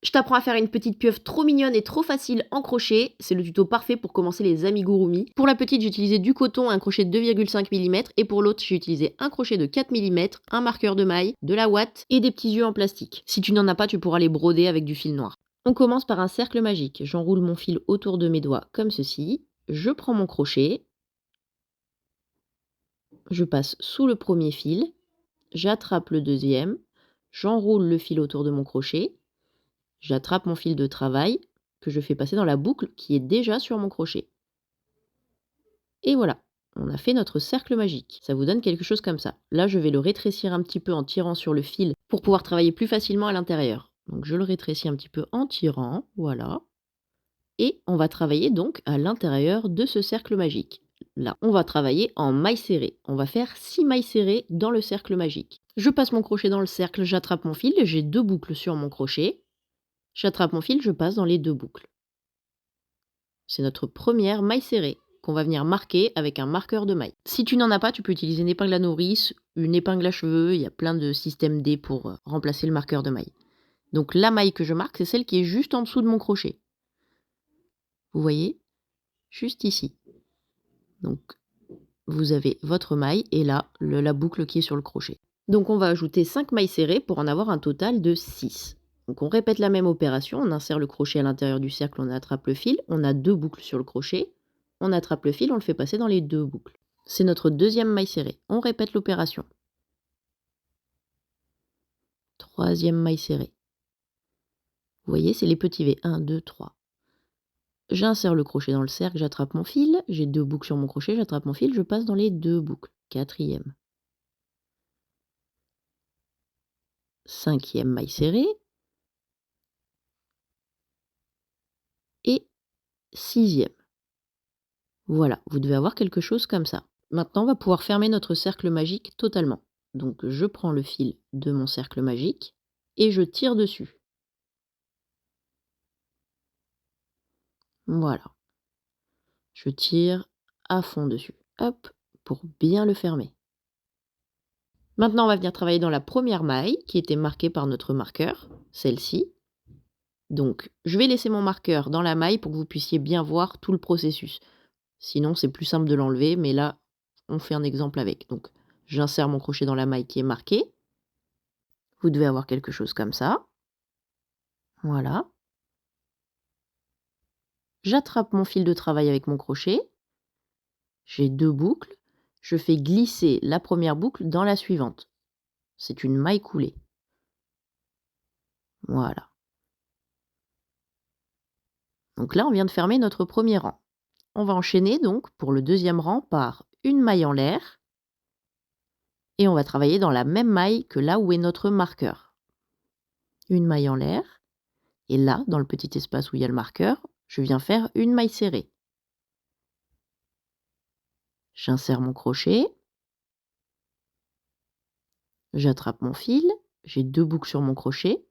Je t'apprends à faire une petite pieuvre trop mignonne et trop facile en crochet. C'est le tuto parfait pour commencer les amigurumis. Pour la petite, j'ai utilisé du coton, un crochet de 2,5 mm et pour l'autre, j'ai utilisé un crochet de 4 mm, un marqueur de maille, de la ouate et des petits yeux en plastique. Si tu n'en as pas, tu pourras les broder avec du fil noir. On commence par un cercle magique. J'enroule mon fil autour de mes doigts comme ceci. Je prends mon crochet. Je passe sous le premier fil. J'attrape le deuxième. J'enroule le fil autour de mon crochet. J'attrape mon fil de travail que je fais passer dans la boucle qui est déjà sur mon crochet. Et voilà, on a fait notre cercle magique. Ça vous donne quelque chose comme ça. Là, je vais le rétrécir un petit peu en tirant sur le fil pour pouvoir travailler plus facilement à l'intérieur. Donc je le rétrécis un petit peu en tirant, voilà. Et on va travailler donc à l'intérieur de ce cercle magique. Là, on va travailler en mailles serrées. On va faire 6 mailles serrées dans le cercle magique. Je passe mon crochet dans le cercle, j'attrape mon fil, j'ai 2 boucles sur mon crochet. J'attrape mon fil, je passe dans les 2 boucles. C'est notre première maille serrée qu'on va venir marquer avec un marqueur de maille. Si tu n'en as pas, tu peux utiliser une épingle à nourrice, une épingle à cheveux, il y a plein de systèmes D pour remplacer le marqueur de maille. Donc la maille que je marque, c'est celle qui est juste en dessous de mon crochet. Vous voyez ? Juste ici. Donc vous avez votre maille et là, la boucle qui est sur le crochet. Donc on va ajouter 5 mailles serrées pour en avoir un total de 6. Donc on répète la même opération, on insère le crochet à l'intérieur du cercle, on attrape le fil, on a 2 boucles sur le crochet, on attrape le fil, on le fait passer dans les 2 boucles. C'est notre deuxième maille serrée. On répète l'opération. Troisième maille serrée. Vous voyez, c'est les petits V. 1, 2, 3. J'insère le crochet dans le cercle, j'attrape mon fil, j'ai 2 boucles sur mon crochet, j'attrape mon fil, je passe dans les 2 boucles. Quatrième. Cinquième maille serrée. Et sixième. Voilà, vous devez avoir quelque chose comme ça. Maintenant, on va pouvoir fermer notre cercle magique totalement. Donc, je prends le fil de mon cercle magique et je tire dessus. Voilà. Je tire à fond dessus. Hop, pour bien le fermer. Maintenant, on va venir travailler dans la première maille qui était marquée par notre marqueur, celle-ci. Donc, je vais laisser mon marqueur dans la maille pour que vous puissiez bien voir tout le processus. Sinon, c'est plus simple de l'enlever, mais là, on fait un exemple avec. Donc, j'insère mon crochet dans la maille qui est marquée. Vous devez avoir quelque chose comme ça. Voilà. J'attrape mon fil de travail avec mon crochet. J'ai 2 boucles. Je fais glisser la première boucle dans la suivante. C'est une maille coulée. Voilà. Donc là, on vient de fermer notre premier rang. On va enchaîner donc pour le deuxième rang par une maille en l'air. Et on va travailler dans la même maille que là où est notre marqueur. Une maille en l'air. Et là, dans le petit espace où il y a le marqueur, je viens faire une maille serrée. J'insère mon crochet. J'attrape mon fil. J'ai 2 boucles sur mon crochet.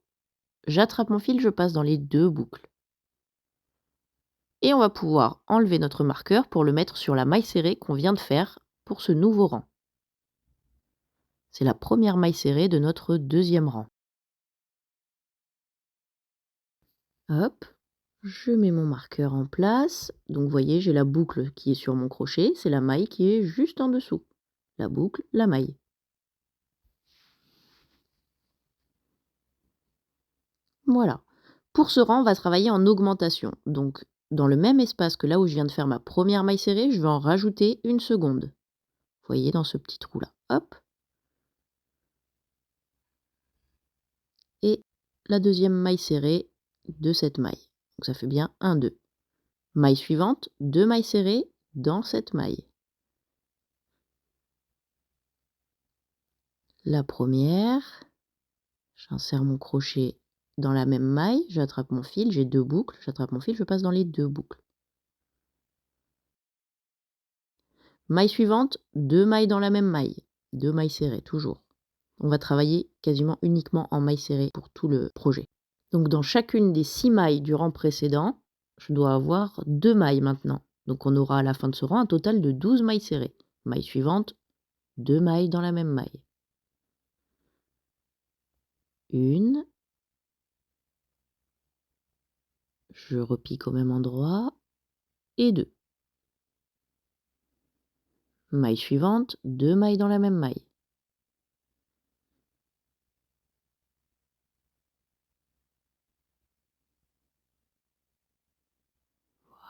J'attrape mon fil, je passe dans les 2 boucles. Et on va pouvoir enlever notre marqueur pour le mettre sur la maille serrée qu'on vient de faire pour ce nouveau rang. C'est la première maille serrée de notre deuxième rang. Hop, je mets mon marqueur en place. Donc vous voyez, j'ai la boucle qui est sur mon crochet, c'est la maille qui est juste en dessous. La boucle, la maille. Voilà. Pour ce rang, on va travailler en augmentation. Donc dans le même espace que là où je viens de faire ma première maille serrée, je vais en rajouter une seconde. Vous voyez, dans ce petit trou là. Hop. Et la deuxième maille serrée de cette maille. Donc ça fait bien 1, 2. Maille suivante, 2 mailles serrées dans cette maille. La première, j'insère mon crochet dans la même maille, j'attrape mon fil, j'ai 2 boucles, j'attrape mon fil, je passe dans les 2 boucles. Maille suivante, 2 mailles dans la même maille, 2 mailles serrées toujours. On va travailler quasiment uniquement en mailles serrées pour tout le projet. Donc dans chacune des 6 mailles du rang précédent, je dois avoir 2 mailles maintenant. Donc on aura à la fin de ce rang un total de 12 mailles serrées. Maille suivante, 2 mailles dans la même maille. 1, Je repique au même endroit et 2. Maille suivante, 2 mailles dans la même maille.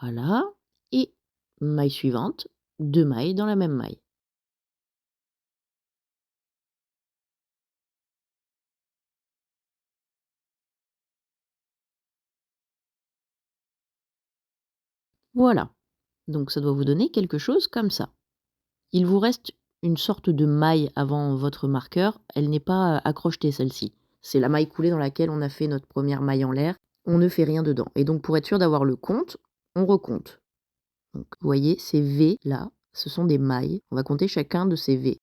Voilà, et maille suivante, 2 mailles dans la même maille. Voilà, donc ça doit vous donner quelque chose comme ça. Il vous reste une sorte de maille avant votre marqueur, elle n'est pas accrochetée celle-ci. C'est la maille coulée dans laquelle on a fait notre première maille en l'air, on ne fait rien dedans. Et donc pour être sûr d'avoir le compte, on recompte. Donc vous voyez ces V là, ce sont des mailles, on va compter chacun de ces V.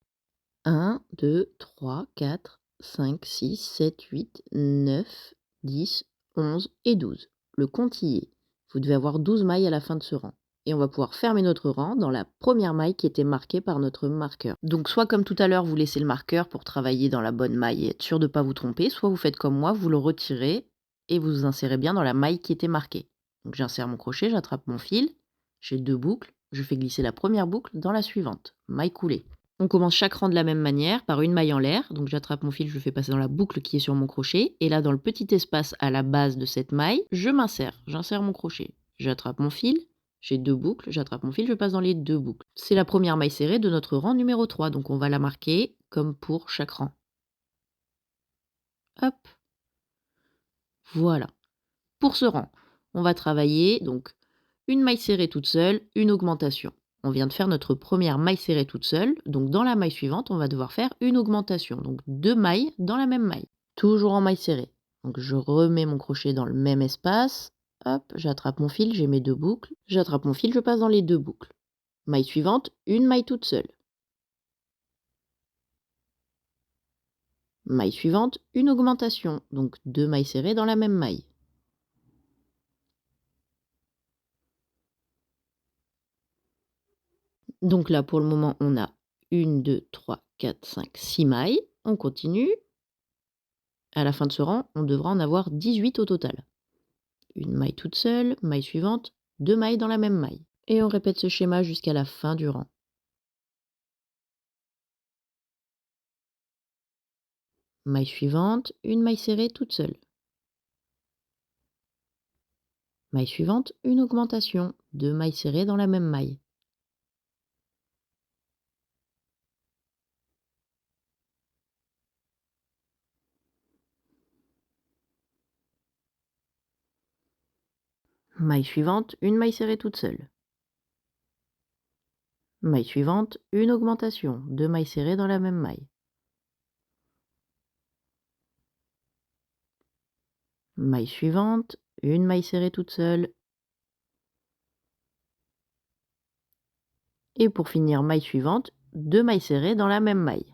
1, 2, 3, 4, 5, 6, 7, 8, 9, 10, 11 et 12. Le compte y est. Vous devez avoir 12 mailles à la fin de ce rang. Et on va pouvoir fermer notre rang dans la première maille qui était marquée par notre marqueur. Donc soit comme tout à l'heure, vous laissez le marqueur pour travailler dans la bonne maille et être sûr de ne pas vous tromper, soit vous faites comme moi, vous le retirez et vous insérez bien dans la maille qui était marquée. Donc j'insère mon crochet, j'attrape mon fil, j'ai 2 boucles, je fais glisser la première boucle dans la suivante, maille coulée. On commence chaque rang de la même manière, par une maille en l'air. Donc j'attrape mon fil, je le fais passer dans la boucle qui est sur mon crochet. Et là, dans le petit espace à la base de cette maille, je m'insère. J'insère mon crochet. J'attrape mon fil, j'ai 2 boucles. J'attrape mon fil, je passe dans les 2 boucles. C'est la première maille serrée de notre rang numéro 3. Donc on va la marquer comme pour chaque rang. Hop. Voilà. Pour ce rang, on va travailler donc une maille serrée toute seule, une augmentation. On vient de faire notre première maille serrée toute seule, donc dans la maille suivante, on va devoir faire une augmentation, donc 2 mailles dans la même maille, toujours en maille serrée. Donc je remets mon crochet dans le même espace, hop, j'attrape mon fil, j'ai mes 2 boucles, j'attrape mon fil, je passe dans les 2 boucles. Maille suivante, une maille toute seule. Maille suivante, une augmentation, donc 2 mailles serrées dans la même maille. Donc là, pour le moment, on a 1, 2, 3, 4, 5, 6 mailles. On continue. À la fin de ce rang, on devra en avoir 18 au total. Une maille toute seule, maille suivante, 2 mailles dans la même maille. Et on répète ce schéma jusqu'à la fin du rang. Maille suivante, une maille serrée toute seule. Maille suivante, une augmentation, 2 mailles serrées dans la même maille. Maille suivante, une maille serrée toute seule. Maille suivante, une augmentation, 2 mailles serrées dans la même maille. Maille suivante, une maille serrée toute seule. Et pour finir, maille suivante, 2 mailles serrées dans la même maille.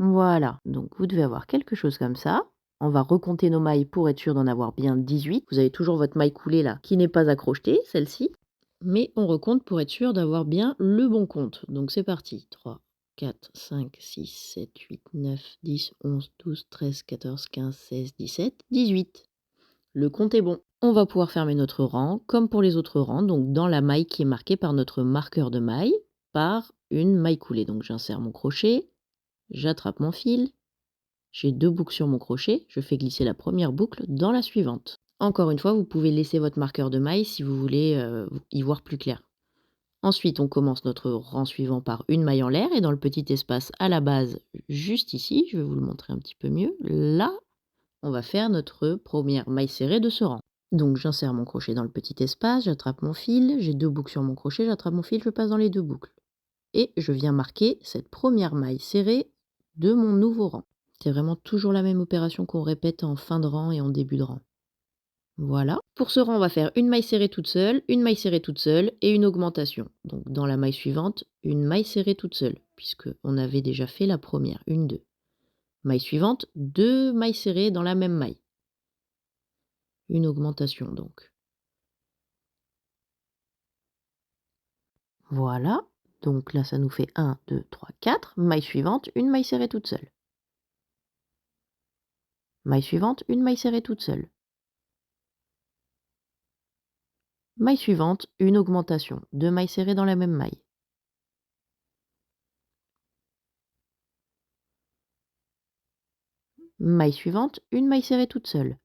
Voilà, donc vous devez avoir quelque chose comme ça. On va recompter nos mailles pour être sûr d'en avoir bien 18. Vous avez toujours votre maille coulée là, qui n'est pas accrochetée, celle-ci. Mais on recompte pour être sûr d'avoir bien le bon compte. Donc c'est parti. 3, 4, 5, 6, 7, 8, 9, 10, 11, 12, 13, 14, 15, 16, 17, 18. Le compte est bon. On va pouvoir fermer notre rang comme pour les autres rangs, donc dans la maille qui est marquée par notre marqueur de maille, par une maille coulée. Donc j'insère mon crochet, j'attrape mon fil, j'ai 2 boucles sur mon crochet, je fais glisser la première boucle dans la suivante. Encore une fois, vous pouvez laisser votre marqueur de maille si vous voulez y voir plus clair. Ensuite, on commence notre rang suivant par une maille en l'air et dans le petit espace à la base, juste ici, je vais vous le montrer un petit peu mieux, là, on va faire notre première maille serrée de ce rang. Donc j'insère mon crochet dans le petit espace, j'attrape mon fil, j'ai 2 boucles sur mon crochet, j'attrape mon fil, je passe dans les 2 boucles. Et je viens marquer cette première maille serrée de mon nouveau rang. C'est vraiment toujours la même opération qu'on répète en fin de rang et en début de rang. Voilà. Pour ce rang, on va faire une maille serrée toute seule, une maille serrée toute seule et une augmentation. Donc dans la maille suivante, une maille serrée toute seule, puisque on avait déjà fait la première, 1, 2. Maille suivante, 2 mailles serrées dans la même maille. Une augmentation donc. Voilà. Donc là, ça nous fait 1, 2, 3, 4. Maille suivante, une maille serrée toute seule. Maille suivante, une maille serrée toute seule. Maille suivante, une augmentation, 2 mailles serrées dans la même maille. Maille suivante, une maille serrée toute seule.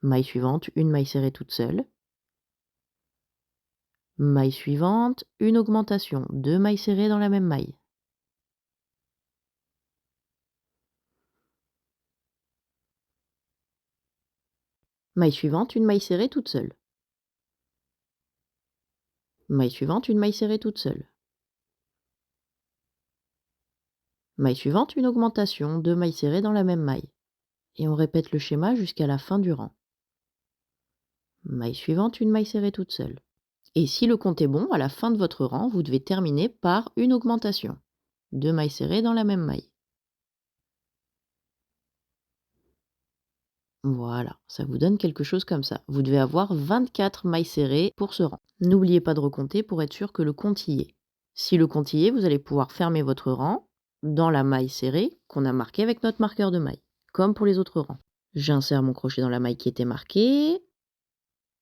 Maille suivante, une maille serrée toute seule. Maille suivante, une augmentation, 2 mailles serrées dans la même maille. Maille suivante, une maille serrée toute seule. Maille suivante, une maille serrée toute seule. Maille suivante, une augmentation, 2 mailles serrées dans la même maille. Et on répète le schéma jusqu'à la fin du rang. Maille suivante, une maille serrée toute seule. Et si le compte est bon, à la fin de votre rang, vous devez terminer par une augmentation. 2 mailles serrées dans la même maille. Voilà, ça vous donne quelque chose comme ça. Vous devez avoir 24 mailles serrées pour ce rang. N'oubliez pas de recompter pour être sûr que le compte y est. Si le compte y est, vous allez pouvoir fermer votre rang dans la maille serrée qu'on a marquée avec notre marqueur de maille, comme pour les autres rangs. J'insère mon crochet dans la maille qui était marquée.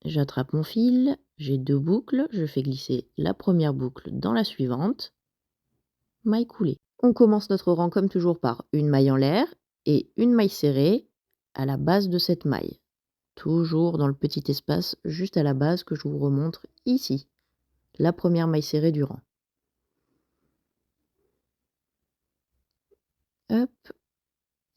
J'attrape mon fil, j'ai 2 boucles, je fais glisser la première boucle dans la suivante. Maille coulée. On commence notre rang comme toujours par une maille en l'air et une maille serrée à la base de cette maille. Toujours dans le petit espace juste à la base que je vous remontre ici. La première maille serrée du rang. Hop.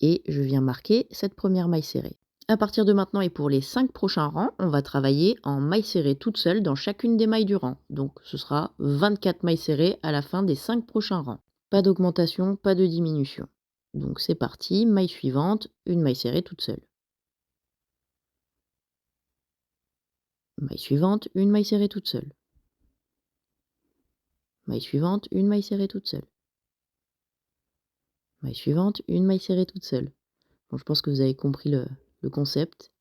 Et je viens marquer cette première maille serrée. À partir de maintenant et pour les 5 prochains rangs, on va travailler en maille serrée toute seule dans chacune des mailles du rang. Donc ce sera 24 mailles serrées à la fin des 5 prochains rangs. Pas d'augmentation, pas de diminution. Donc c'est parti, maille suivante, une maille serrée toute seule. Maille suivante, une maille serrée toute seule. Maille suivante, une maille serrée toute seule. Maille suivante, une maille serrée toute seule. Bon, je pense que vous avez compris le concept.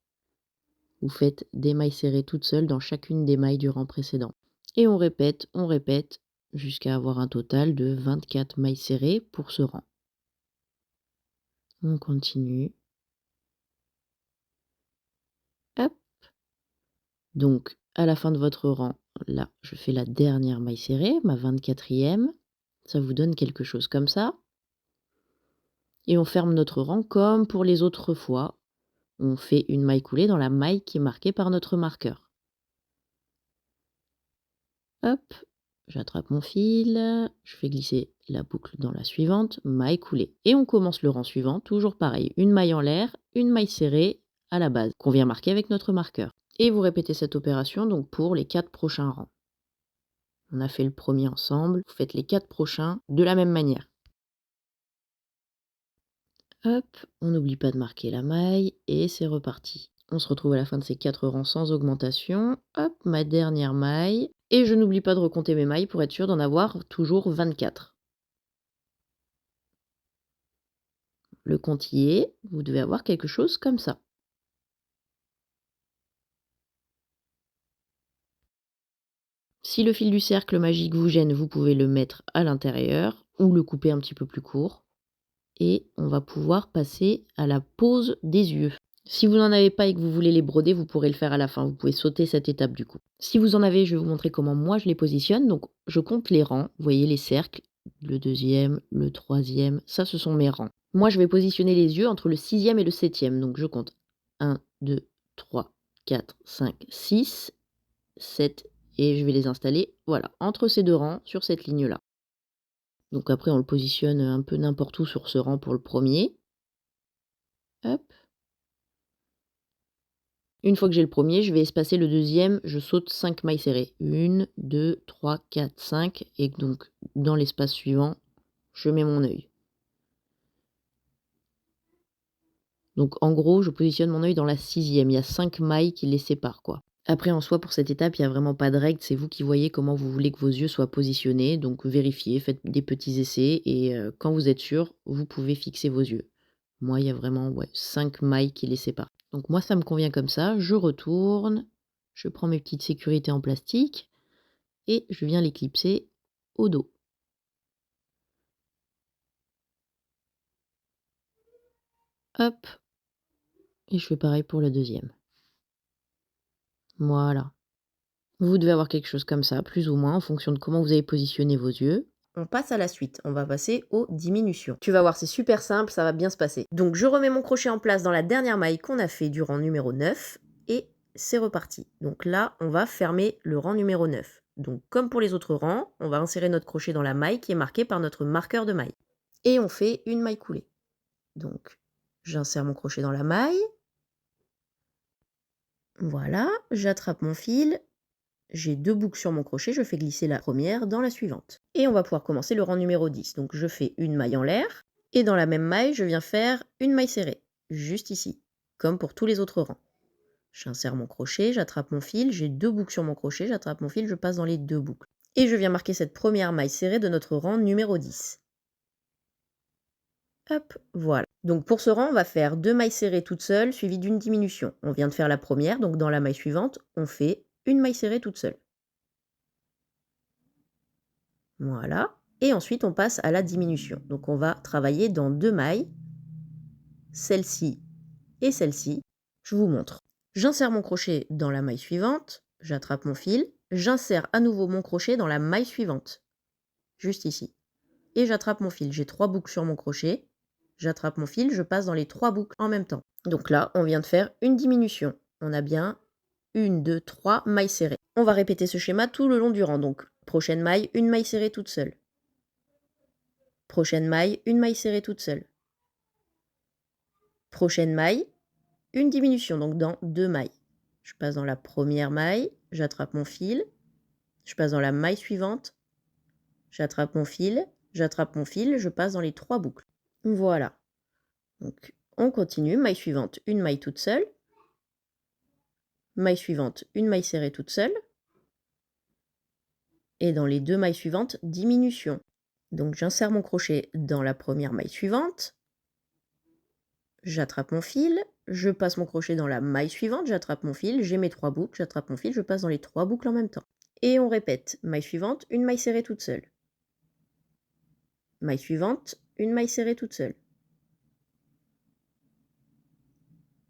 Vous faites des mailles serrées toutes seules dans chacune des mailles du rang précédent. Et on répète, jusqu'à avoir un total de 24 mailles serrées pour ce rang. On continue. Hop. Donc, à la fin de votre rang, là, je fais la dernière maille serrée, ma 24e. Ça vous donne quelque chose comme ça. Et on ferme notre rang comme pour les autres fois. On fait une maille coulée dans la maille qui est marquée par notre marqueur. Hop, j'attrape mon fil, je fais glisser la boucle dans la suivante, maille coulée. Et on commence le rang suivant, toujours pareil, une maille en l'air, une maille serrée à la base, qu'on vient marquer avec notre marqueur. Et vous répétez cette opération donc pour les 4 prochains rangs. On a fait le premier ensemble, vous faites les 4 prochains de la même manière. Hop, on n'oublie pas de marquer la maille et c'est reparti. On se retrouve à la fin de ces 4 rangs sans augmentation. Hop, ma dernière maille. Et je n'oublie pas de recompter mes mailles pour être sûr d'en avoir toujours 24. Le compte y est, vous devez avoir quelque chose comme ça. Si le fil du cercle magique vous gêne, vous pouvez le mettre à l'intérieur ou le couper un petit peu plus court. Et on va pouvoir passer à la pose des yeux. Si vous n'en avez pas et que vous voulez les broder, vous pourrez le faire à la fin. Vous pouvez sauter cette étape du coup. Si vous en avez, je vais vous montrer comment moi je les positionne. Donc je compte les rangs. Vous voyez les cercles. Le deuxième, le troisième. Ça, ce sont mes rangs. Moi, je vais positionner les yeux entre le 6e et le 7e. Donc je compte 1, 2, 3, 4, 5, 6, 7. Et je vais les installer, voilà, entre ces deux rangs, sur cette ligne-là. Donc après, on le positionne un peu n'importe où sur ce rang pour le premier. Hop. Une fois que j'ai le premier, je vais espacer le deuxième, je saute 5 mailles serrées. 1, 2, 3, 4, 5. Et donc, dans l'espace suivant, je mets mon œil. Donc, en gros, je positionne mon œil dans la 6e. Il y a 5 mailles qui les séparent, quoi. Après, en soi, pour cette étape, il n'y a vraiment pas de règle. C'est vous qui voyez comment vous voulez que vos yeux soient positionnés. Donc, vérifiez, faites des petits essais. Et quand vous êtes sûr, vous pouvez fixer vos yeux. Moi, il y a vraiment 5 mailles qui les séparent. Donc moi, ça me convient comme ça. Je retourne, je prends mes petites sécurités en plastique et je viens les clipser au dos. Hop, et je fais pareil pour le deuxième. Voilà. Vous devez avoir quelque chose comme ça, plus ou moins, en fonction de comment vous avez positionné vos yeux. On passe à la suite, on va passer aux diminutions. Tu vas voir, c'est super simple, ça va bien se passer. Donc je remets mon crochet en place dans la dernière maille qu'on a fait du rang numéro 9 et c'est reparti. Donc là, on va fermer le rang numéro 9. Donc comme pour les autres rangs, on va insérer notre crochet dans la maille qui est marquée par notre marqueur de maille. Et on fait une maille coulée. Donc j'insère mon crochet dans la maille. Voilà, j'attrape mon fil. J'ai 2 boucles sur mon crochet, je fais glisser la première dans la suivante. Et on va pouvoir commencer le rang numéro 10. Donc je fais une maille en l'air, et dans la même maille, je viens faire une maille serrée, juste ici, comme pour tous les autres rangs. J'insère mon crochet, j'attrape mon fil, j'ai 2 boucles sur mon crochet, j'attrape mon fil, je passe dans les 2 boucles. Et je viens marquer cette première maille serrée de notre rang numéro 10. Hop, voilà. Donc pour ce rang, on va faire 2 mailles serrées toutes seules, suivies d'une diminution. On vient de faire la première, donc dans la maille suivante, on fait une maille serrée toute seule. Voilà. Et ensuite, on passe à la diminution. Donc, on va travailler dans 2 mailles, celle-ci et celle-ci. Je vous montre. J'insère mon crochet dans la maille suivante, j'attrape mon fil, j'insère à nouveau mon crochet dans la maille suivante, juste ici. Et j'attrape mon fil. J'ai 3 boucles sur mon crochet, j'attrape mon fil, je passe dans les 3 boucles en même temps. Donc là, on vient de faire une diminution. On a bien 1, 2, 3 mailles serrées. On va répéter ce schéma tout le long du rang. Donc, prochaine maille, une maille serrée toute seule. Prochaine maille, une maille serrée toute seule. Prochaine maille, une diminution, donc dans 2 mailles. Je passe dans la première maille, j'attrape mon fil, je passe dans la maille suivante, j'attrape mon fil, je passe dans les 3 boucles. Voilà. Donc, on continue, maille suivante, une maille toute seule. Maille suivante, une maille serrée toute seule. Et dans les 2 mailles suivantes, diminution. Donc j'insère mon crochet dans la première maille suivante, j'attrape mon fil, je passe mon crochet dans la maille suivante, j'attrape mon fil, j'ai mes 3 boucles, j'attrape mon fil, je passe dans les 3 boucles en même temps. Et on répète, maille suivante, une maille serrée toute seule. Maille suivante, une maille serrée toute seule.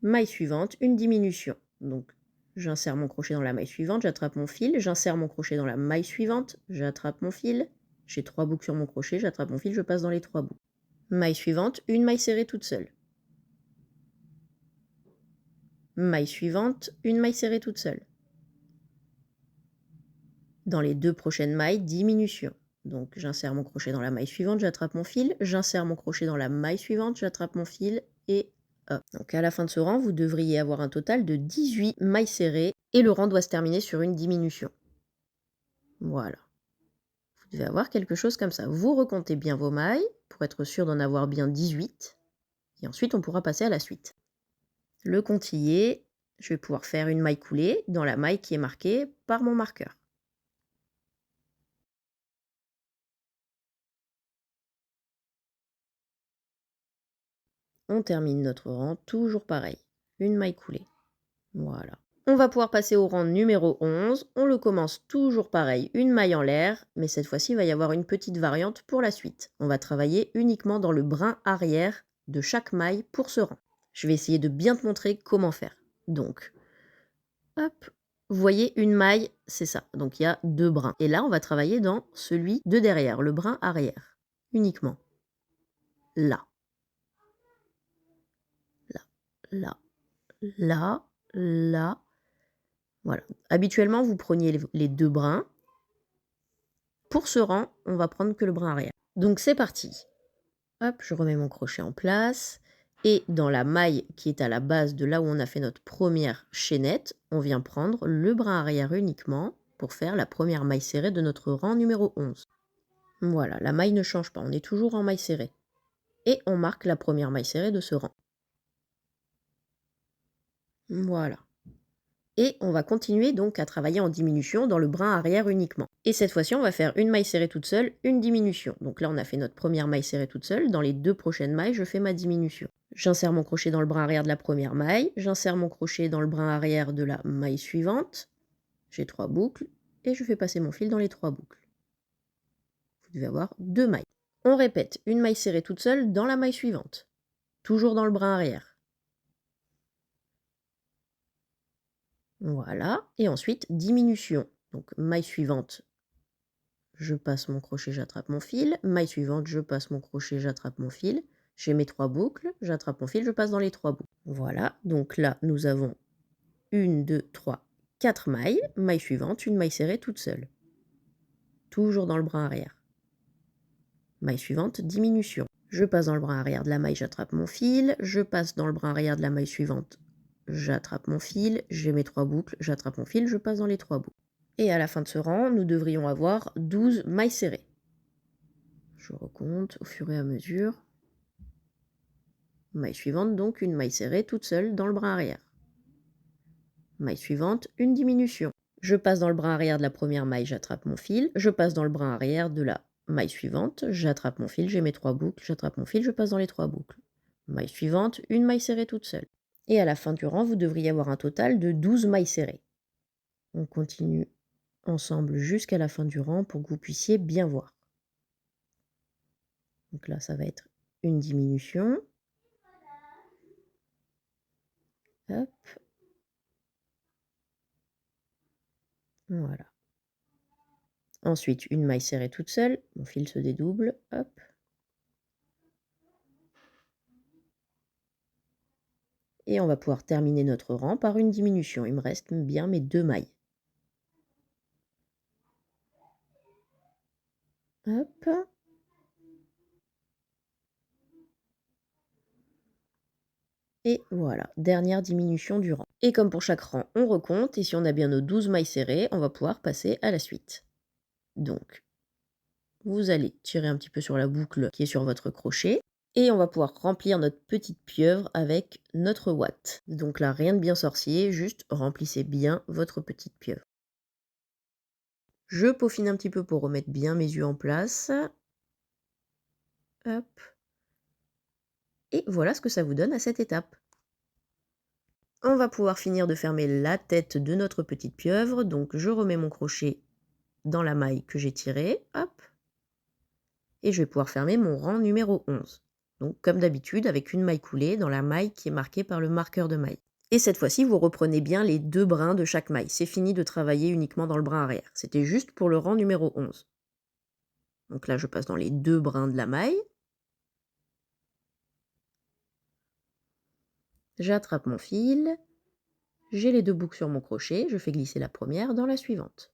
Maille suivante, une diminution. Donc j'insère mon crochet dans la maille suivante, j'attrape mon fil, j'insère mon crochet dans la maille suivante, j'attrape mon fil, j'ai 3 boucles sur mon crochet, j'attrape mon fil, je passe dans les 3 boucles. Maille suivante, une maille serrée toute seule. Maille suivante, une maille serrée toute seule. Dans les 2 prochaines mailles, diminution. Donc j'insère mon crochet dans la maille suivante, j'attrape mon fil, j'insère mon crochet dans la maille suivante, j'attrape mon fil et hop. Donc à la fin de ce rang, vous devriez avoir un total de 18 mailles serrées et le rang doit se terminer sur une diminution. Voilà. Vous devez avoir quelque chose comme ça. Vous recomptez bien vos mailles pour être sûr d'en avoir bien 18 et ensuite on pourra passer à la suite. Le compte y est, je vais pouvoir faire une maille coulée dans la maille qui est marquée par mon marqueur. On termine notre rang toujours pareil, une maille coulée. Voilà. On va pouvoir passer au rang numéro 11. On le commence toujours pareil, une maille en l'air, mais cette fois-ci, il va y avoir une petite variante pour la suite. On va travailler uniquement dans le brin arrière de chaque maille pour ce rang. Je vais essayer de bien te montrer comment faire. Donc, hop, vous voyez une maille, c'est ça. Donc il y a 2 brins. Et là, on va travailler dans celui de derrière, le brin arrière, uniquement. Là. Là, là, là. Voilà. Habituellement, vous preniez les 2 brins. Pour ce rang, on va prendre que le brin arrière. Donc c'est parti. Hop, je remets mon crochet en place. Et dans la maille qui est à la base de là où on a fait notre première chaînette, on vient prendre le brin arrière uniquement pour faire la première maille serrée de notre rang numéro 11. Voilà, la maille ne change pas, on est toujours en maille serrée. Et on marque la première maille serrée de ce rang. Voilà. Et on va continuer donc à travailler en diminution dans le brin arrière uniquement. Et cette fois-ci, on va faire une maille serrée toute seule, une diminution. Donc là, on a fait notre première maille serrée toute seule. Dans les 2 prochaines mailles, je fais ma diminution. J'insère mon crochet dans le brin arrière de la première maille. J'insère mon crochet dans le brin arrière de la maille suivante. J'ai 3 boucles. Et je fais passer mon fil dans les 3 boucles. vous devez avoir 2 mailles. On répète une maille serrée toute seule dans la maille suivante, toujours dans le brin arrière. Voilà, et ensuite diminution. Donc maille suivante, je passe mon crochet, j'attrape mon fil. Maille suivante, je passe mon crochet, j'attrape mon fil. J'ai mes 3 boucles, j'attrape mon fil, je passe dans les 3 boucles. Voilà, donc là nous avons 1, 2, 3, 4 mailles. Maille suivante, une maille serrée toute seule. Toujours dans le brin arrière. Maille suivante, diminution. Je passe dans le brin arrière de la maille, j'attrape mon fil. Je passe dans le brin arrière de la maille suivante, j'attrape mon fil. J'ai mes 3 boucles, j'attrape mon fil, je passe dans les 3 boucles. Et à la fin de ce rang, nous devrions avoir 12 mailles serrées. Je recompte au fur et à mesure. Maille suivante, donc une maille serrée toute seule dans le brin arrière. Maille suivante, une diminution. Je passe dans le brin arrière de la première maille, j'attrape mon fil. Je passe dans le brin arrière de la maille suivante, j'attrape mon fil, j'ai mes 3 boucles, j'attrape mon fil, je passe dans les 3 boucles. Maille suivante, une maille serrée toute seule. Et à la fin du rang, vous devriez avoir un total de 12 mailles serrées. On continue ensemble jusqu'à la fin du rang pour que vous puissiez bien voir. Donc là, ça va être une diminution. Hop. Voilà. Ensuite, une maille serrée toute seule. Mon fil se dédouble. Hop. Et on va pouvoir terminer notre rang par une diminution. Il me reste bien mes 2 mailles. Hop. Et voilà, dernière diminution du rang. Et comme pour chaque rang, on recompte. Et si on a bien nos 12 mailles serrées, on va pouvoir passer à la suite. Donc, vous allez tirer un petit peu sur la boucle qui est sur votre crochet. Et on va pouvoir remplir notre petite pieuvre avec notre ouate. Donc là, rien de bien sorcier, juste remplissez bien votre petite pieuvre. Je peaufine un petit peu pour remettre bien mes yeux en place. Hop. Et voilà ce que ça vous donne à cette étape. On va pouvoir finir de fermer la tête de notre petite pieuvre. Donc je remets mon crochet dans la maille que j'ai tirée. Hop. Et je vais pouvoir fermer mon rang numéro 11. Donc comme d'habitude avec une maille coulée dans la maille qui est marquée par le marqueur de maille. Et cette fois-ci, vous reprenez bien les 2 brins de chaque maille. C'est fini de travailler uniquement dans le brin arrière. C'était juste pour le rang numéro 11. Donc là, je passe dans les 2 brins de la maille. J'attrape mon fil. J'ai les 2 boucles sur mon crochet. Je fais glisser la première dans la suivante.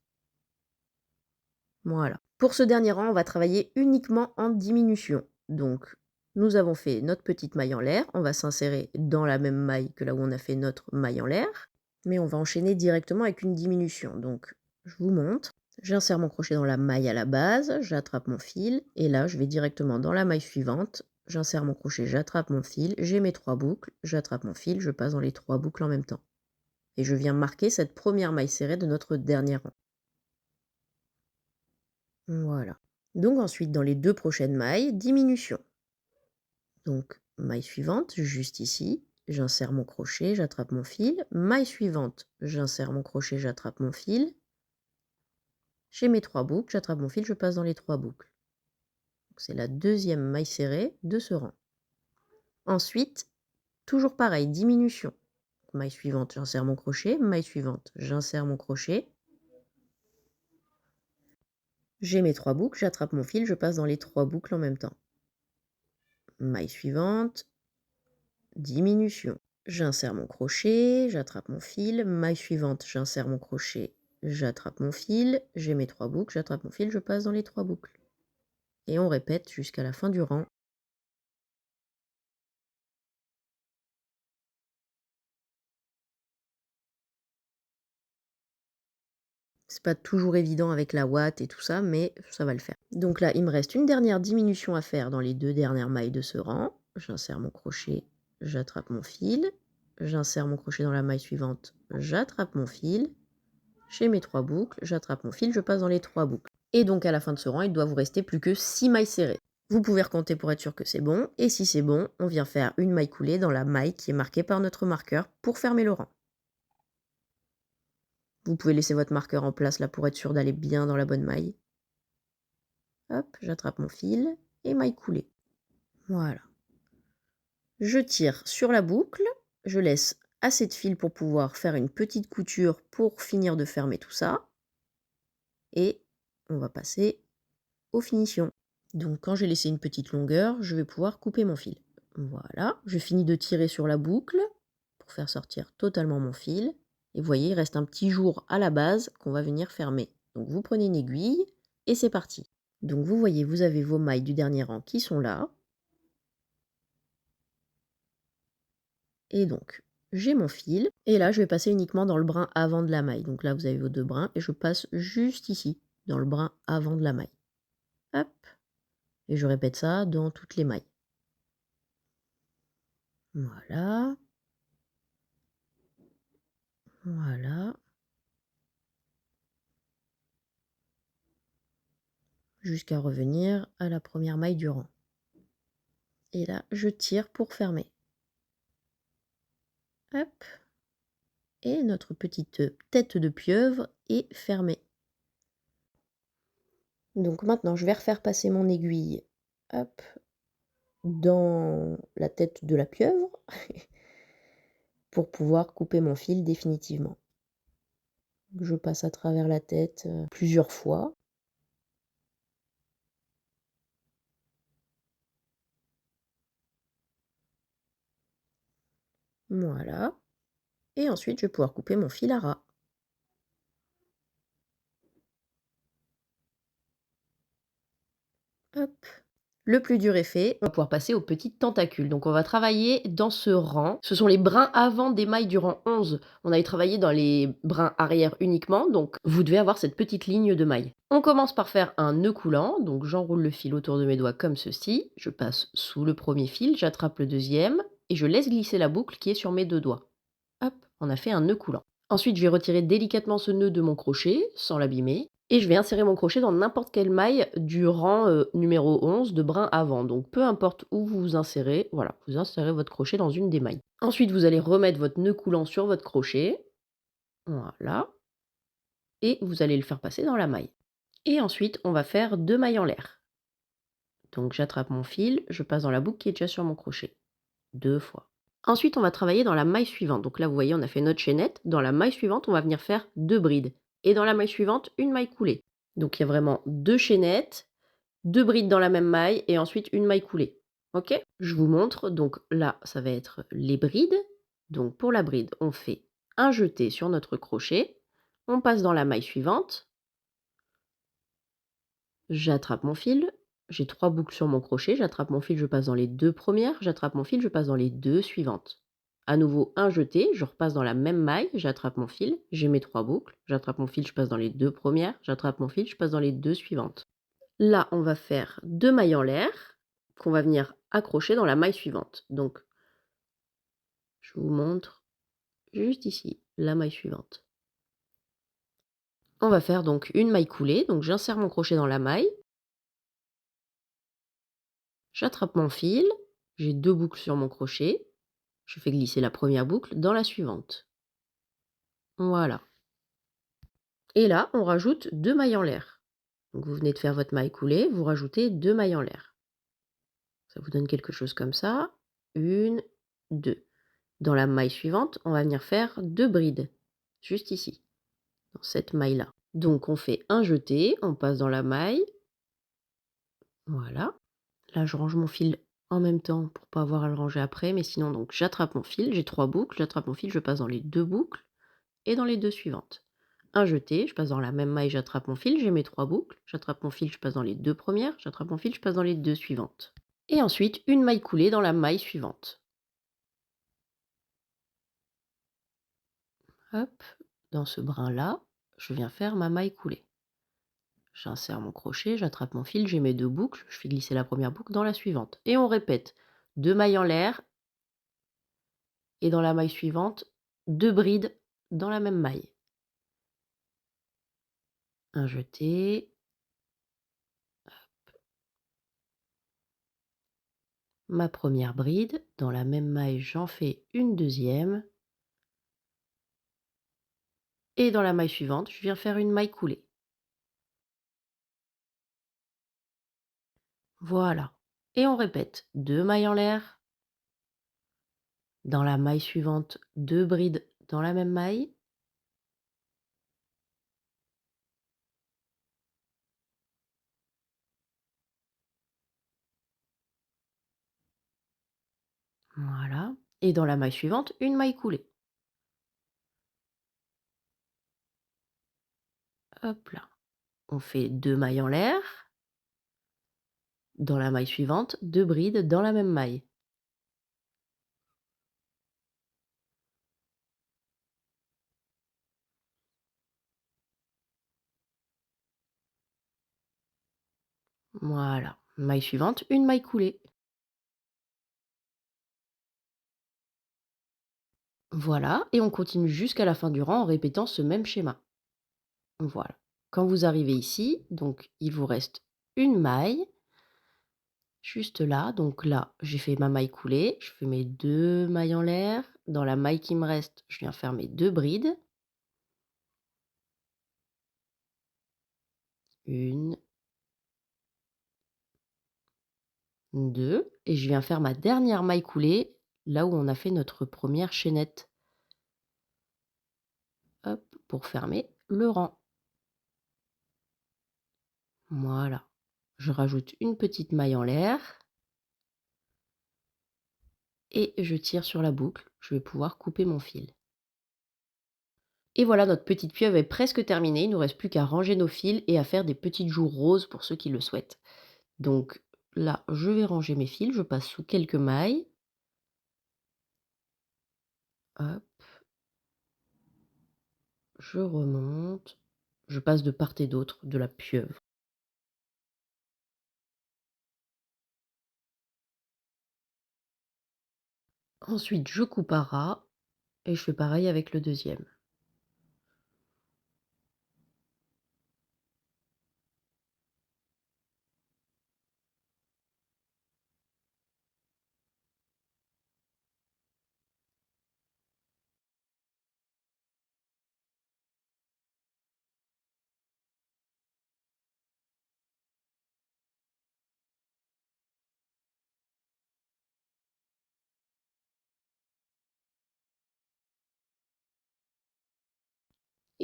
Voilà. Pour ce dernier rang, on va travailler uniquement en diminution. Donc, nous avons fait notre petite maille en l'air. On va s'insérer dans la même maille que là où on a fait notre maille en l'air. Mais on va enchaîner directement avec une diminution. Donc, je vous montre. J'insère mon crochet dans la maille à la base, j'attrape mon fil, et là, je vais directement dans la maille suivante. J'insère mon crochet, j'attrape mon fil, j'ai mes 3 boucles, j'attrape mon fil, je passe dans les 3 boucles en même temps. Et je viens marquer cette première maille serrée de notre dernier rang. Voilà. Donc ensuite, dans les 2 prochaines mailles, diminution. Donc, maille suivante, juste ici, j'insère mon crochet, j'attrape mon fil. Maille suivante, j'insère mon crochet, j'attrape mon fil. J'ai mes 3 boucles, j'attrape mon fil, je passe dans les 3 boucles. C'est la deuxième maille serrée de ce rang. Ensuite, toujours pareil, diminution. Maille suivante, j'insère mon crochet. Maille suivante, j'insère mon crochet. J'ai mes 3 boucles, j'attrape mon fil, je passe dans les 3 boucles en même temps. Maille suivante, diminution. J'insère mon crochet, j'attrape mon fil. Maille suivante, j'insère mon crochet, j'attrape mon fil. J'ai mes 3 boucles, j'attrape mon fil, je passe dans les 3 boucles. Et on répète jusqu'à la fin du rang. C'est pas toujours évident avec la ouate et tout ça, mais ça va le faire. Donc là, il me reste une dernière diminution à faire dans les 2 dernières mailles de ce rang. J'insère mon crochet, j'attrape mon fil. J'insère mon crochet dans la maille suivante, j'attrape mon fil. J'ai mes 3 boucles, j'attrape mon fil, je passe dans les 3 boucles. Et donc à la fin de ce rang, il doit vous rester plus que 6 mailles serrées. Vous pouvez recompter pour être sûr que c'est bon. Et si c'est bon, on vient faire une maille coulée dans la maille qui est marquée par notre marqueur pour fermer le rang. Vous pouvez laisser votre marqueur en place là pour être sûr d'aller bien dans la bonne maille. Hop, j'attrape mon fil et maille coulée. Voilà. Je tire sur la boucle, je laisse assez de fil pour pouvoir faire une petite couture pour finir de fermer tout ça. Et on va passer aux finitions. Donc quand j'ai laissé une petite longueur, je vais pouvoir couper mon fil. Voilà, je finis de tirer sur la boucle pour faire sortir totalement mon fil. Et vous voyez, il reste un petit jour à la base qu'on va venir fermer. Donc vous prenez une aiguille et c'est parti. Donc vous voyez, vous avez vos mailles du dernier rang qui sont là. Et donc, j'ai mon fil. Et là, je vais passer uniquement dans le brin avant de la maille. Donc là, vous avez vos deux brins et je passe juste ici, dans le brin avant de la maille. Hop. Et je répète ça dans toutes les mailles. Voilà. Voilà. Jusqu'à revenir à la première maille du rang. Et là, je tire pour fermer. Hop. Et notre petite tête de pieuvre est fermée. Donc maintenant, je vais refaire passer mon aiguille, hop, dans la tête de la pieuvre pour pouvoir couper mon fil définitivement. Je passe à travers la tête plusieurs fois. Voilà. Et ensuite, je vais pouvoir couper mon fil à ras. Hop. Le plus dur est fait, on va pouvoir passer aux petites tentacules. Donc on va travailler dans ce rang. Ce sont les brins avant des mailles du rang 11. On avait travaillé dans les brins arrière uniquement, donc vous devez avoir cette petite ligne de mailles. On commence par faire un nœud coulant, donc j'enroule le fil autour de mes doigts comme ceci. Je passe sous le premier fil, j'attrape le deuxième et je laisse glisser la boucle qui est sur mes deux doigts. Hop, on a fait un nœud coulant. Ensuite, je vais retirer délicatement ce nœud de mon crochet, sans l'abîmer. Et je vais insérer mon crochet dans n'importe quelle maille du rang numéro 11 de brin avant. Donc peu importe où vous vous insérez, voilà, vous insérez votre crochet dans une des mailles. Ensuite, vous allez remettre votre nœud coulant sur votre crochet. Voilà. Et vous allez le faire passer dans la maille. Et ensuite, on va faire 2 mailles en l'air. Donc j'attrape mon fil, je passe dans la boucle qui est déjà sur mon crochet. 2 fois. Ensuite, on va travailler dans la maille suivante. Donc là, vous voyez, on a fait notre chaînette. Dans la maille suivante, on va venir faire 2 brides. Et dans la maille suivante, une maille coulée. Donc il y a vraiment 2 chaînettes, 2 brides dans la même maille et ensuite une maille coulée. OK? Je vous montre. Donc là, ça va être les brides. Donc pour la bride, on fait un jeté sur notre crochet. On passe dans la maille suivante. J'attrape mon fil. J'ai 3 boucles sur mon crochet. J'attrape mon fil, je passe dans les 2 premières. J'attrape mon fil, je passe dans les 2 suivantes. À nouveau un jeté, je repasse dans la même maille, j'attrape mon fil, j'ai mes 3 boucles, j'attrape mon fil, je passe dans les 2 premières, j'attrape mon fil, je passe dans les 2 suivantes. Là, on va faire 2 mailles en l'air qu'on va venir accrocher dans la maille suivante. Donc, je vous montre juste ici, la maille suivante. On va faire donc une maille coulée, donc j'insère mon crochet dans la maille. J'attrape mon fil, j'ai 2 boucles sur mon crochet, je fais glisser la première boucle dans la suivante. Voilà. Et là, on rajoute 2 mailles en l'air. Donc vous venez de faire votre maille coulée, vous rajoutez 2 mailles en l'air. Ça vous donne quelque chose comme ça. 1, 2. Dans la maille suivante, on va venir faire 2 brides, juste ici, dans cette maille-là. Donc on fait un jeté, on passe dans la maille. Voilà. Là, je range mon fil en même temps pour pas avoir à le ranger après, mais sinon, donc j'attrape mon fil, j'ai 3 boucles, j'attrape mon fil, je passe dans les 2 boucles et dans les 2 suivantes. Un jeté, je passe dans la même maille, j'attrape mon fil, j'ai mes 3 boucles, j'attrape mon fil, je passe dans les 2 premières, j'attrape mon fil, je passe dans les 2 suivantes. Et ensuite, une maille coulée dans la maille suivante. Hop, dans ce brin-là, je viens faire ma maille coulée. J'insère mon crochet, j'attrape mon fil, j'ai mes 2 boucles, je fais glisser la première boucle dans la suivante. Et on répète 2 mailles en l'air et dans la maille suivante, 2 brides dans la même maille. Un jeté, ma première bride, dans la même maille, j'en fais une deuxième. Et dans la maille suivante, je viens faire une maille coulée. Voilà. Et on répète 2 mailles en l'air, dans la maille suivante, 2 brides dans la même maille. Voilà. Et dans la maille suivante, une maille coulée. Hop là. On fait 2 mailles en l'air, dans la maille suivante, 2 brides dans la même maille. Voilà. Maille suivante, une maille coulée. Voilà, et on continue jusqu'à la fin du rang en répétant ce même schéma. Voilà. Quand vous arrivez ici, donc il vous reste une maille, juste là. Donc là, j'ai fait ma maille coulée, je fais mes 2 mailles en l'air. Dans la maille qui me reste, je viens faire mes 2 brides. 1, 2, et je viens faire ma dernière maille coulée, là où on a fait notre première chaînette. Hop, pour fermer le rang. Voilà. Je rajoute une petite maille en l'air et je tire sur la boucle. Je vais pouvoir couper mon fil. Et voilà, notre petite pieuvre est presque terminée. Il ne nous reste plus qu'à ranger nos fils et à faire des petites joues roses pour ceux qui le souhaitent. Donc là, je vais ranger mes fils. Je passe sous quelques mailles. Hop, je remonte. Je passe de part et d'autre de la pieuvre. Ensuite, je coupe à ras et je fais pareil avec le deuxième.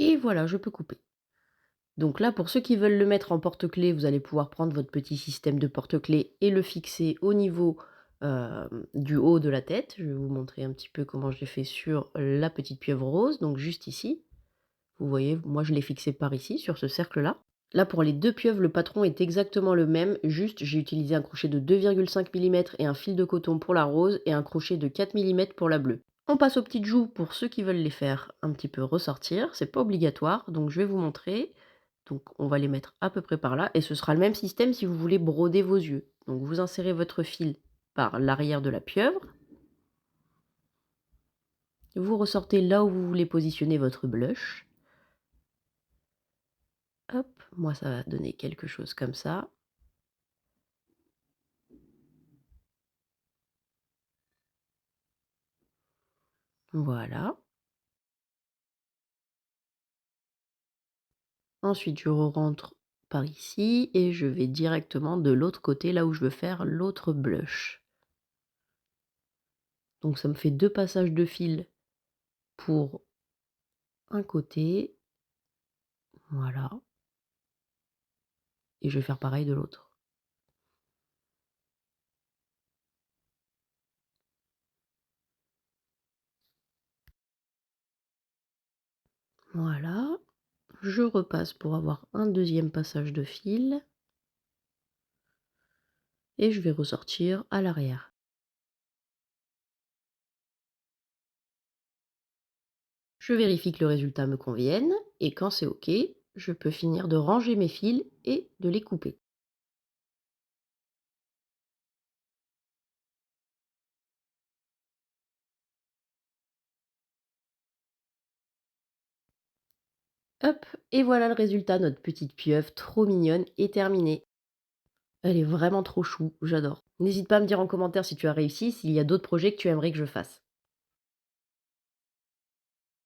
Et voilà, je peux couper. Donc là, pour ceux qui veulent le mettre en porte-clés, vous allez pouvoir prendre votre petit système de porte-clés et le fixer au niveau du haut de la tête. Je vais vous montrer un petit peu comment j'ai fait sur la petite pieuvre rose, donc juste ici. Vous voyez, moi je l'ai fixé par ici, sur ce cercle-là. Là, pour les deux pieuvres, le patron est exactement le même, juste j'ai utilisé un crochet de 2,5 mm et un fil de coton pour la rose et un crochet de 4 mm pour la bleue. On passe aux petites joues pour ceux qui veulent les faire un petit peu ressortir, c'est pas obligatoire, donc je vais vous montrer. Donc on va les mettre à peu près par là et ce sera le même système si vous voulez broder vos yeux. Donc vous insérez votre fil par l'arrière de la pieuvre. Vous ressortez là où vous voulez positionner votre blush. Hop, moi ça va donner quelque chose comme ça. Voilà. Ensuite je rentre par ici et je vais directement de l'autre côté là où je veux faire l'autre blush. Donc ça me fait 2 passages de fil pour un côté. Voilà. Et je vais faire pareil de l'autre. Voilà. Je repasse pour avoir un deuxième passage de fil. Et je vais ressortir à l'arrière. Je vérifie que le résultat me convienne et quand c'est OK, je peux finir de ranger mes fils et de les couper. Hop, et voilà le résultat, notre petite pieuvre trop mignonne est terminée. Elle est vraiment trop chou, j'adore. N'hésite pas à me dire en commentaire si tu as réussi, s'il y a d'autres projets que tu aimerais que je fasse.